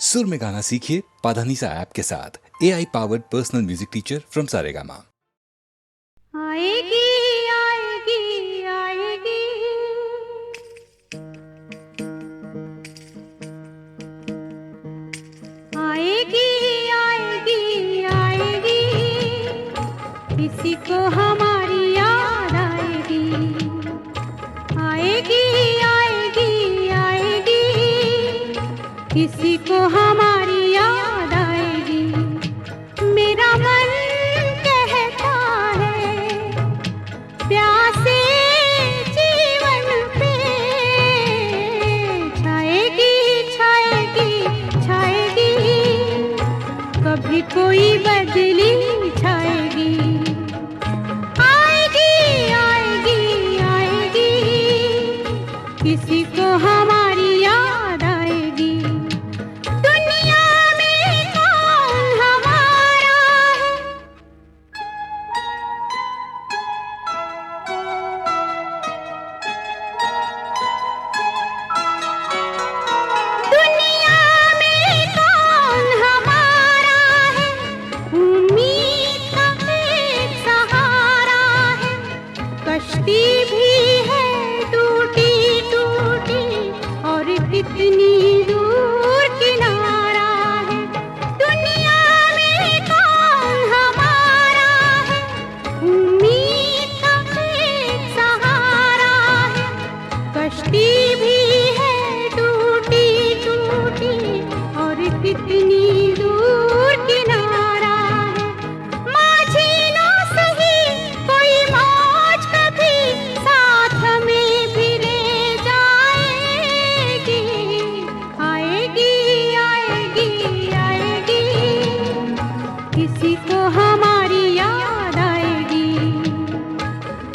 सुर में गाना सीखिए पाधानीसा ऐप के साथ। AI powered personal music teacher from Saregama. आएगी आएगी आएगी, आएगी आएगी आएगी, किसी को हमारी याद आएगी। आएगी आएगी आएगी, किसी को हमारी याद आएगी। मेरा मन कहता है प्यासे जीवन पे छाएगी छाएगी छाएगी, कभी कोई बदली छाएगी। आएगी आएगी आएगी, किसी को हमारी याद आएगी। दुनिया में कौन हमारा है, दुनिया में कौन हमारा है, उम्मीद का एक सहारा है। कश्ती भी है टूटी टूटी, और कितनी दूर किनारा है। दुनिया में कौन हमारा है, उम्मीद का एक सहारा है। कश्ती भी है टूटी टूटी, और कितनी दूर किनारा है। माझी ना सही कोई मौज कभी साथ में भी ले जाएगी। आएगी आएगी आएगी, किसी को हमारी याद आएगी।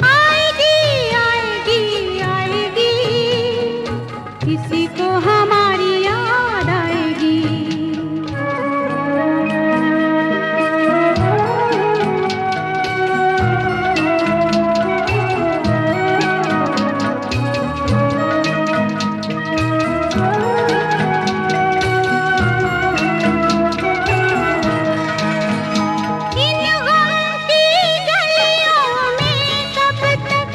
आएगी आएगी आएगी, किसी को हमारी याद आएगी। इन गम की गलियों में कब तक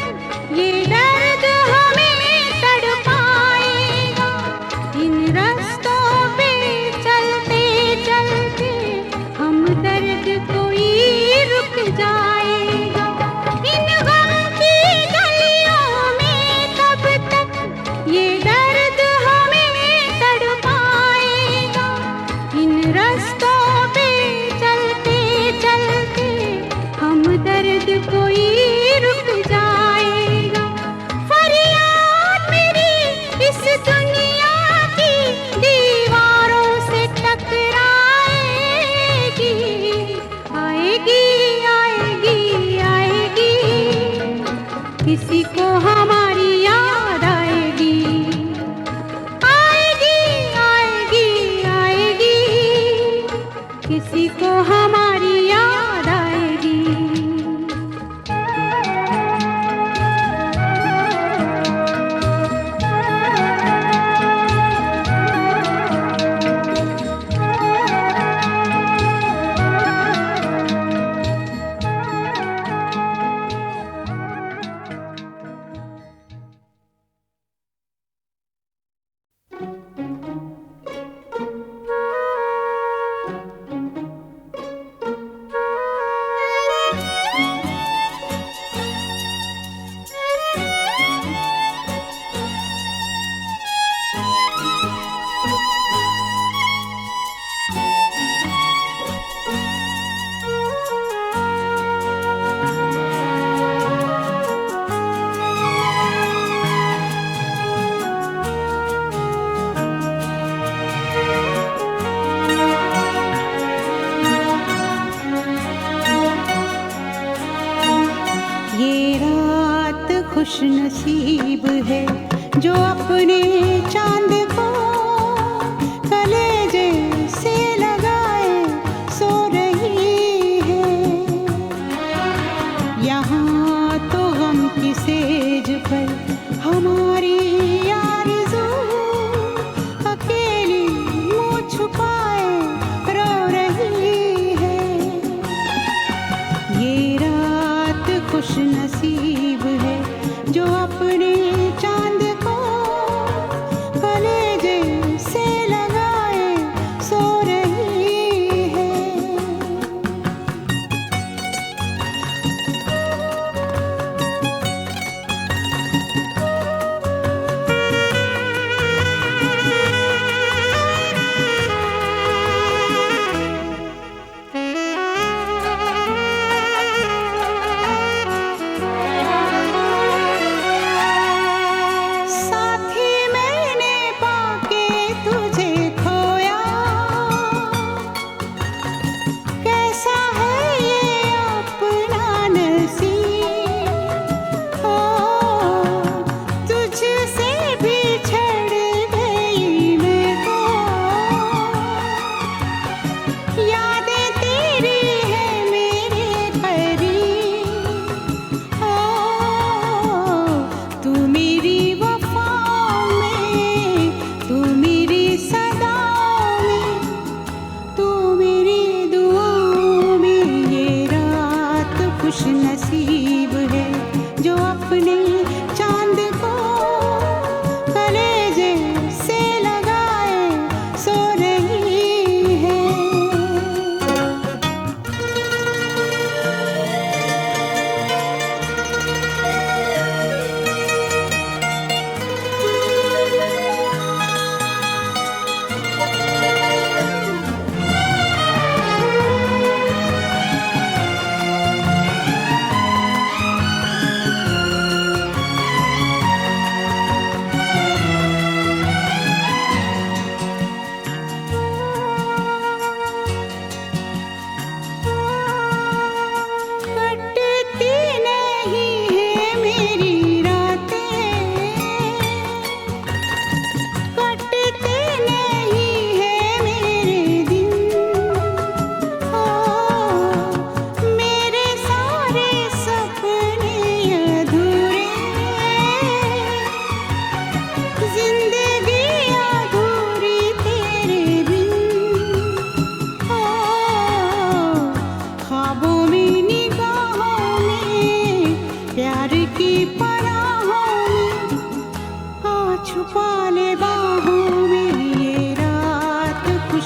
ये दर्द हमें तड़पाएगा। इन रास्तों पे चलते चलते हम दर्द कोई रुक जाएगा। इन गम की गलियों में कब तक ये दर्द हमें तड़पाएगा। इन रास्तों पे चलते चलते हम दर्द कोई रुक जाएगा। फरियाद मेरी इस दुनिया की दीवारों से टकराएगी। आएगी आएगी आएगी, किसी को हमारी याद आएगी। आएगी आएगी आएगी, किसी को हमारी याद आएगी। खुश नसीब है जो अपने चांद को कलेजे से लगाए सो रही है। यहाँ तो गम की सेज पर हमारी आरज़ू अकेली मुँह छुपा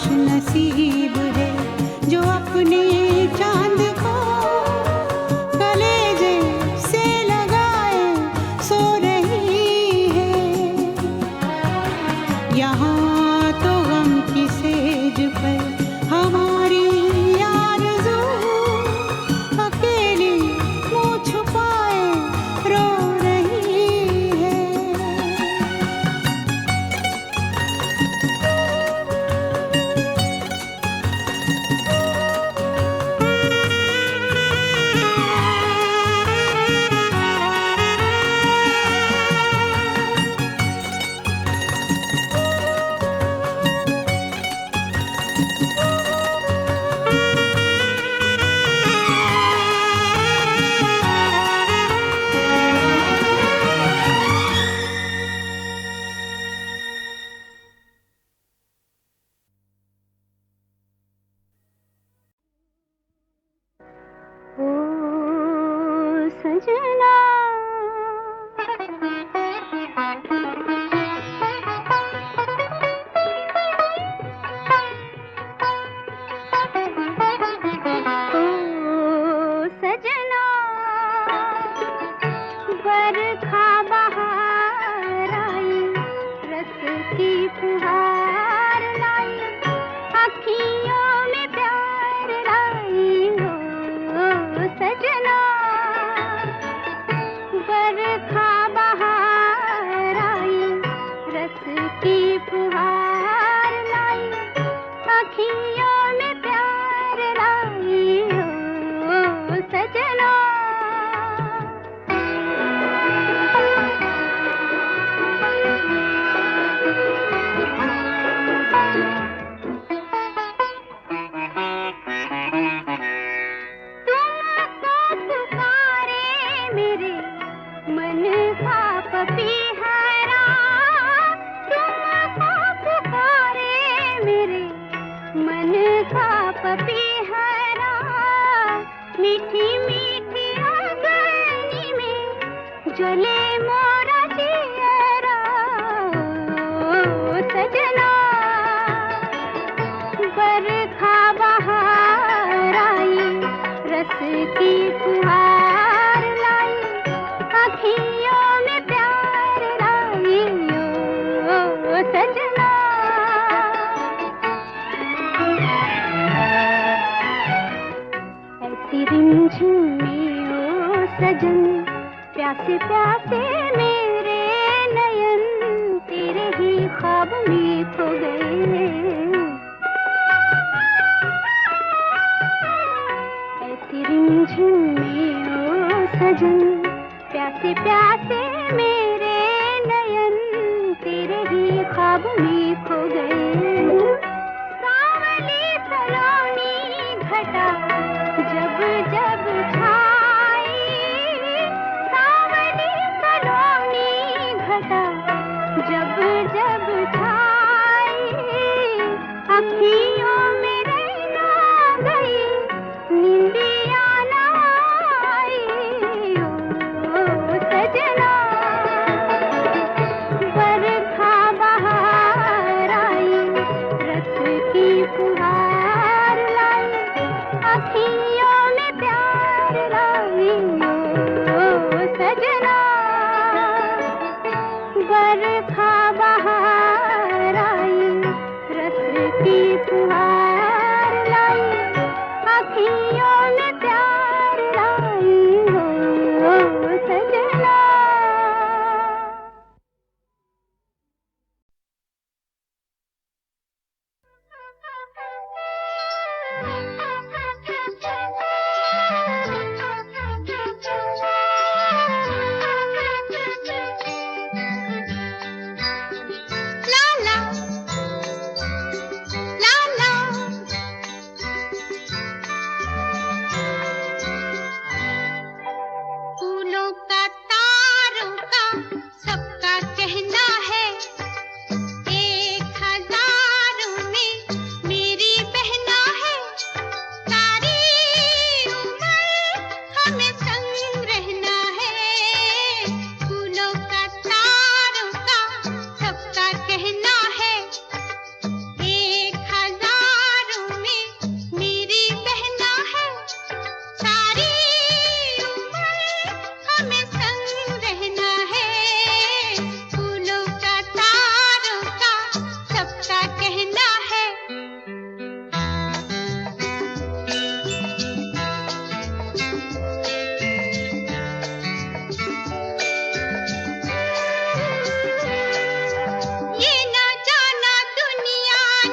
खुश नसीब है जो अपने चांद को कलेजे से लगाए सो रही है। यहाँ तो गम की सेज पर हमारी आरज़ू अकेली मुँह छुपाए रो रही है। ओ सजना ओ सजना बरखा बहार आई रस की फुहार लाई अखियों में प्यार लाई हो सजना बरखा बहार आई रस की फुहार लाई अखियों में प्यार लाई हो सजना। मीठी मीठी अगनी में जले मोरा जियरा ओ सजना बरखा बहार आई रस की फुहार लाई अखियों में प्यार लाई ओ सजना। ऐसी रिमझिम में ओ सजन प्यासे प्यासे मेरे नयन तेरे ही ख्वाब में खो गए। ऐसी रिमझिम में ओ सजन प्यासे प्यासे मेरे नयन तेरे ही ख्वाब में खो गए। सावली सलोनी घटा जब जब छाई सावली सलोनी घटा जब जब छाई अखियों में रहना गई नींदिया ना आई ओ सजना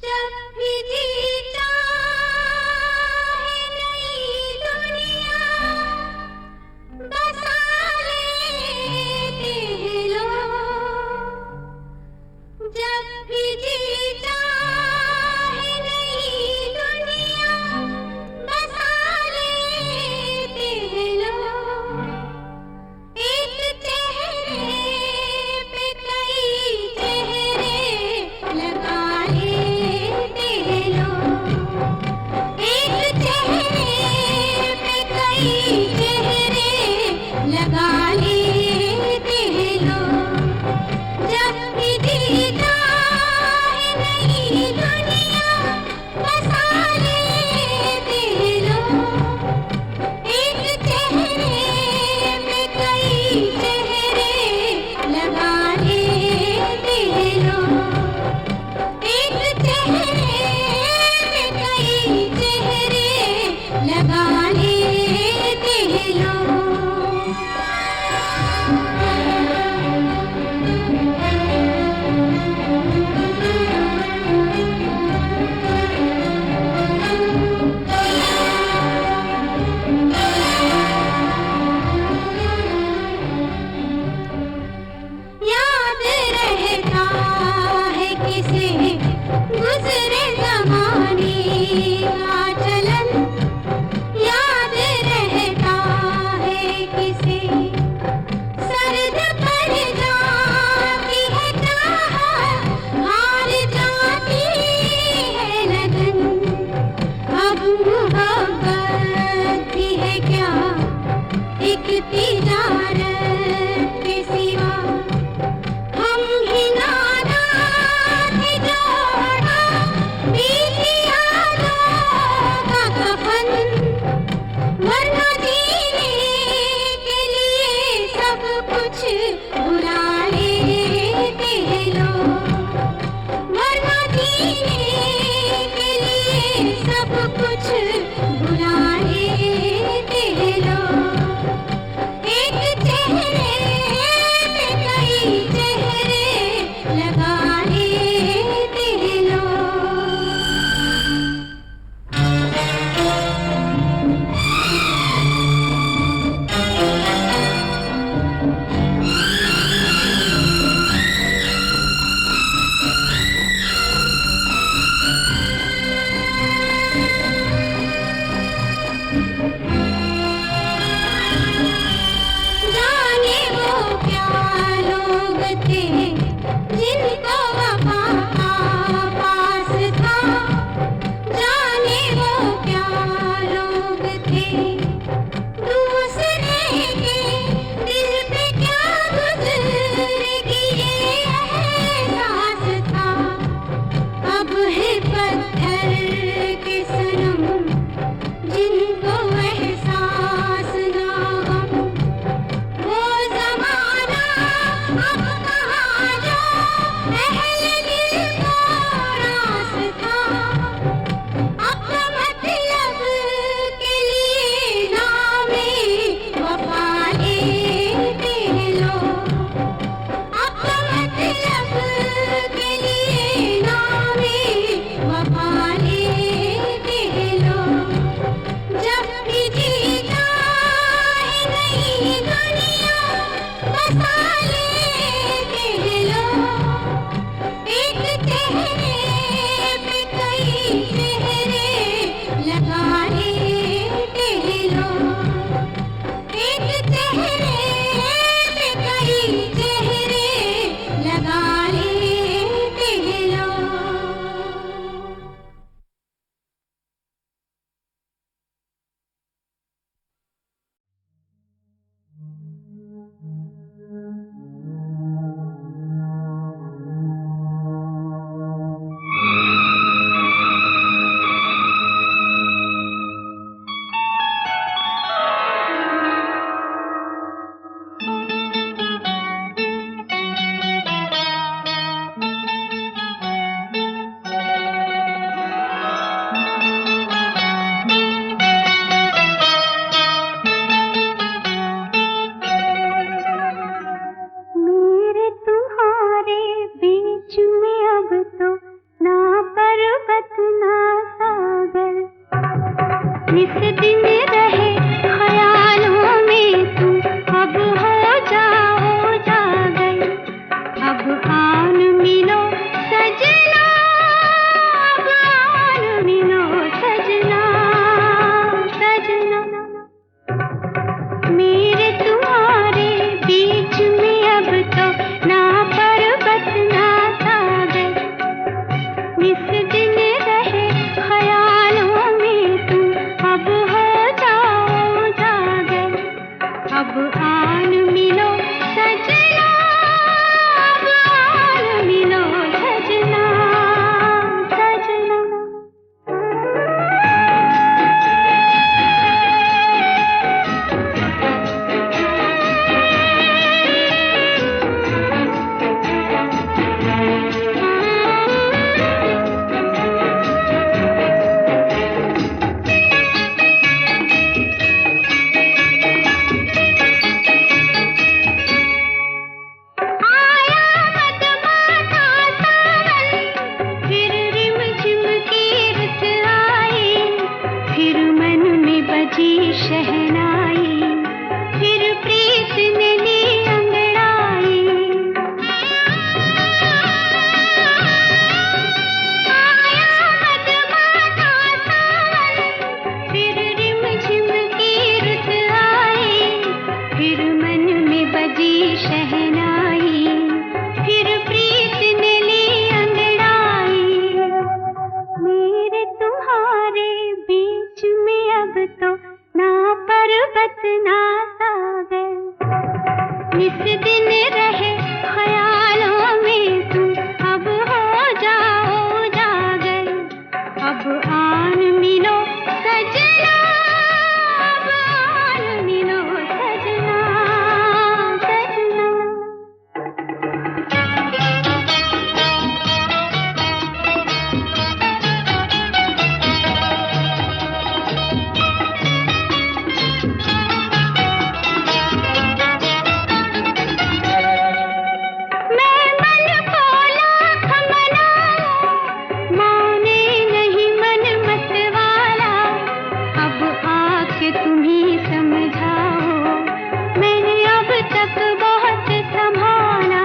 जब भी जी चाहे नई दुनिया बसा लेते हैं लोग। जब भी जी चाहे नई दुनिया बसा लेते हैं लोग। एक चेहरे पे कई चेहरे लगा लेते हैं लोग। शहनाई, फिर प्रीत ने ली अंगड़ाई। आया मधुमाता सावन, फिर रिमझिम की रुत आई, फिर मन में बजी शहनाई, फिर प्रीत ने ली अंगड़ाई। मेरे तुम्हारे बीच में अब तो ना पर्वत ना सागर, इस दिन रहे ख्यालों में तुम, अब हो जाओ जागर। अब आन मिलो सजना, अब आन मिलो सजना, सजना। मैं मन को लाख मनाऊं, माने नहीं मन मत वाला। अब आके तुम ही समझाओ, मैंने अब तक बहुत संभाला।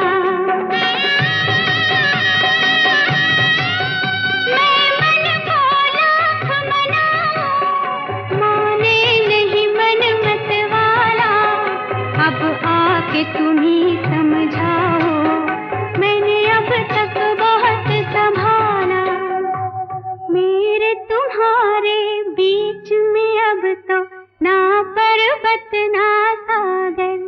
मैं मन को लाख मनाऊं, माने नहीं मन मत वाला। अब आके तुम ही समझाओ, मैंने अब तक बहुत संभाला। मेरे तुम्हारे बीच में अब तो ना पर्वत ना सागर,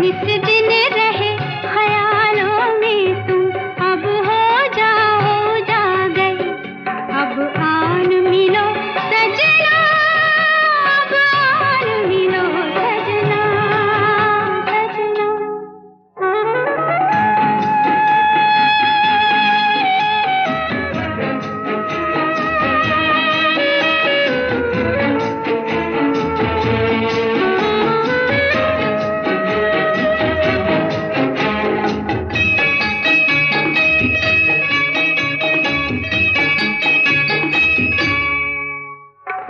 इस दिन रहे ख्यालों में तुम, अब हो जाओ जागर। अब आन मिलो सजना, अब आन मिलो सजना, सजना।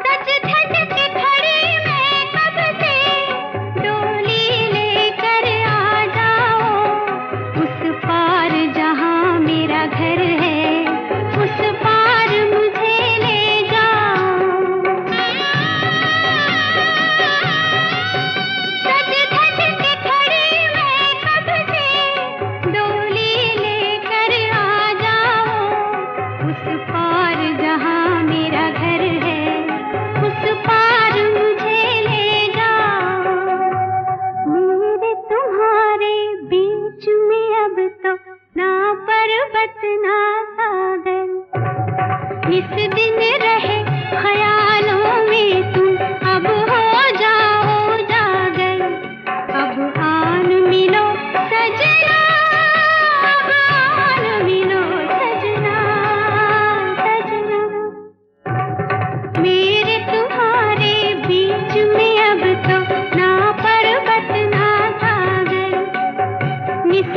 सज धज के खड़ी मैं कब से, डोली लेकर आ जाओ। उस पार जहाँ मेरा घर है, उस पार मुझे ले जाओ। सज धज के खड़ी मैं कब से, डोली लेकर आ जाओ। उस पार जहाँ मेरा घर है, उस पार मुझे ले जाओ। मेरे तुम्हारे बीच में अब तो ना पर्वत ना सागर, इस दिन रहे ख्यालों में तुम, अब हो जाओ जागर। अब आन मिलो सजना, अब आन मिलो सजना, सजना। मेरे तुम्हारे बीच में अब तो ना पर्वत ना सागर, इस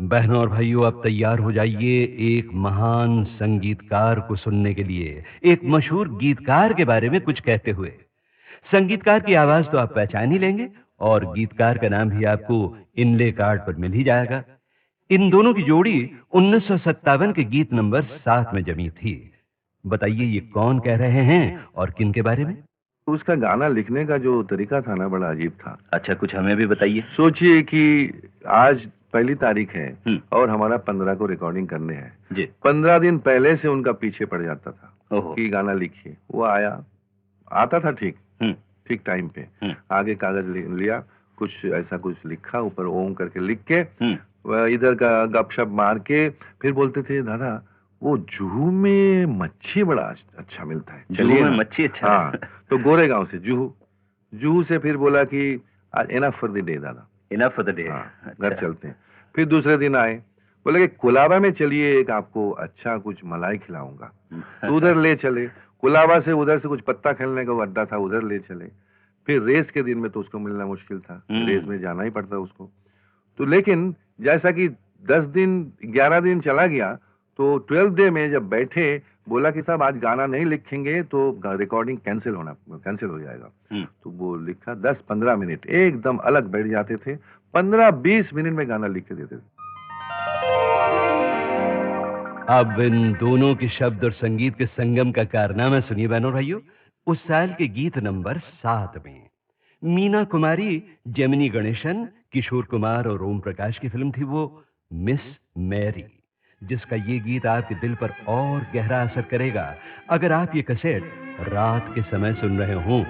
बहनों और भाइयों, आप तैयार हो जाइए एक महान संगीतकार को सुनने के लिए, एक मशहूर गीतकार के बारे में कुछ कहते हुए। संगीतकार की आवाज तो आप पहचान ही लेंगे और गीतकार का नाम भी आपको इनले कार्ड पर मिल ही जाएगा। इन दोनों की जोड़ी 1957 के गीत नंबर 7 में जमी थी। बताइए ये कौन कह रहे हैं और किन के बारे में? उसका गाना लिखने का जो तरीका था ना, बड़ा अजीब था। अच्छा, कुछ हमें भी बताइए। सोचिए कि आज पहली तारीख है और हमारा 15 को रिकॉर्डिंग करने हैं जी। 15 दिन पहले से उनका पीछे पड़ जाता था ओहो। कि गाना लिखिए। वो आता था ठीक टाइम पे। आगे कागज लिया, कुछ ऐसा कुछ लिखा, ऊपर ओम करके लिख के इधर का गपशप मार के फिर बोलते थे, दादा वो जुहू में मच्छी बड़ा अच्छा मिलता है, चलिए ना। मच्छी अच्छा। हाँ, तो गोरेगांव से जुहू से फिर बोला कि आज इनफ फॉर द डे दादा, इनफ फॉर द डे, घर चलते हैं। फिर दूसरे दिन आए, बोले कि कुलाबा में चलिए, एक आपको अच्छा कुछ मलाई खिलाऊंगा। तो उधर ले चले, कुलाबा से उधर से कुछ पत्ता खेलने का अड्डा था, उधर ले चले। फिर रेस के दिन में तो उसको मिलना मुश्किल था, रेस में जाना ही पड़ता उसको। तो लेकिन जैसा कि 10 दिन 11 दिन चला गया, तो 12th डे में जब बैठे, बोला कि साहब आज गाना नहीं लिखेंगे तो रिकॉर्डिंग कैंसिल हो जाएगा। तो वो लिखा 10-15 मिनट एकदम अलग बैठ जाते थे, 15-20 मिनट में गाना लिख के देते थे। अब इन दोनों के शब्द और संगीत के संगम का कारनामा सुनिए बहनों भाइयों। उस साल के गीत नंबर 7 में मीना कुमारी, जेमिनी गणेशन, किशोर कुमार और ओम प्रकाश की फिल्म थी वो मिस मैरी, जिसका ये गीत आपके दिल पर और गहरा असर करेगा अगर आप ये कैसेट रात के समय सुन रहे हों।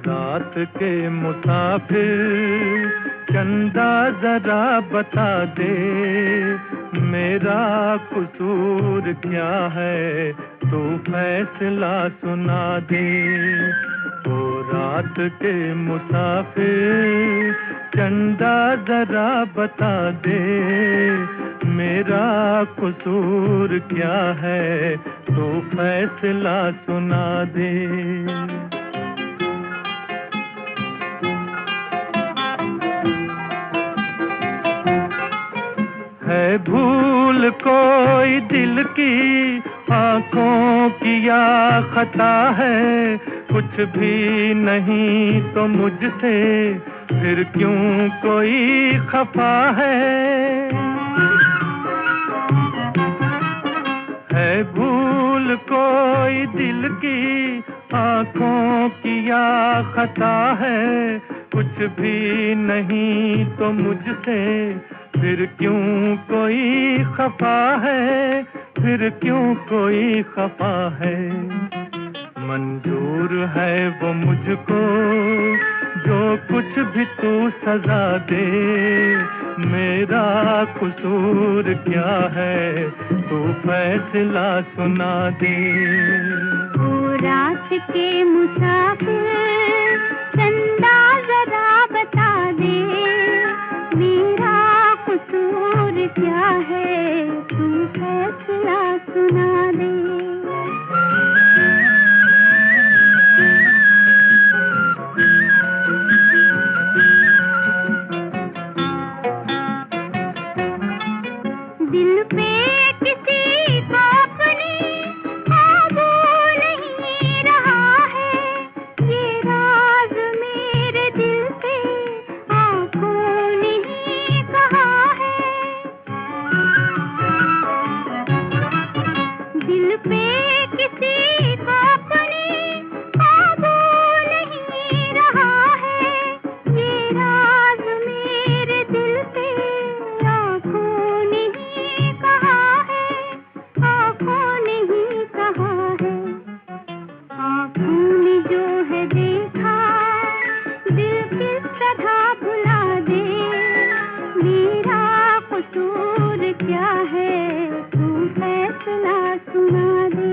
रात के मुसाफिर चंदा जरा बता दे, मेरा कसूर क्या है तू फैसला सुना दे। ओ रात के मुसाफिर चंदा जरा बता दे, मेरा कसूर क्या है तू फैसला सुना दे। है भूल कोई दिल की, आंखों की या खता है, कुछ भी नहीं तो मुझसे फिर क्यों कोई खफा है भूल कोई दिल की, आंखों की या खता है, कुछ भी नहीं तो मुझसे फिर क्यों कोई खफा है, फिर क्यों कोई खफा है। मंजूर है वो मुझको जो कुछ भी तू सजा दे, मेरा कसूर क्या है तू फैसला सुना दे। ओ रात के मुसाफिर चंदा जरा बता दे, मेरा कसूर क्या है तू फैसला सुना दे। दिल पे किसी को अपनी काबू नहीं रहा है, ये राज मेरे दिल से आंखों ने ही कहा है। दिल पे किसी को अपनी काबू नहीं रहा है, ये राज मेरे दिल से आंखों ने ही कहा है, आंखों ने ही कहा है। आंखों ने जो है देखा दिल किस तरह भुला दे, मेरा कसूर क्या है तू फैसला सुना दे।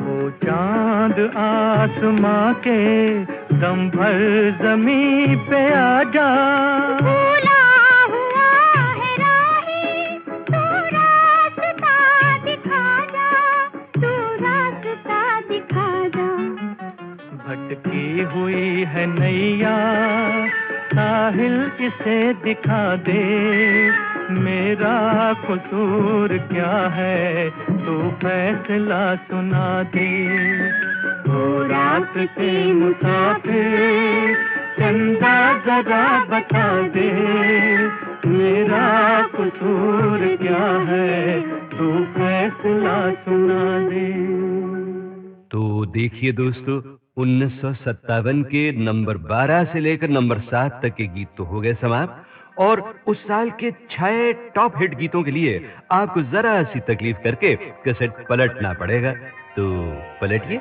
ओ चांद आसमां के दम भर जमीन पे आ जा। भूला हुआ है राही, तू रास्ता दिखा जा, तू रास्ता दिखा जा। भटकी हुई है नैया, साहिल इसे दिखा दे। मेरा कसूर क्या है, तू फैसला सुना दे। ओ रात के मुसाफिर, चंदा जरा बता दे। मेरा कसूर क्या है, तू फैसला सुना दे। तो देखिए दोस्तों, 1957 के नंबर 12 से लेकर नंबर 7 तक के गीत तो हो गए समाप्त, और उस साल के 6 टॉप हिट गीतों के लिए आपको जरा सी तकलीफ करके कैसेट पलटना पड़ेगा। तो पलटिए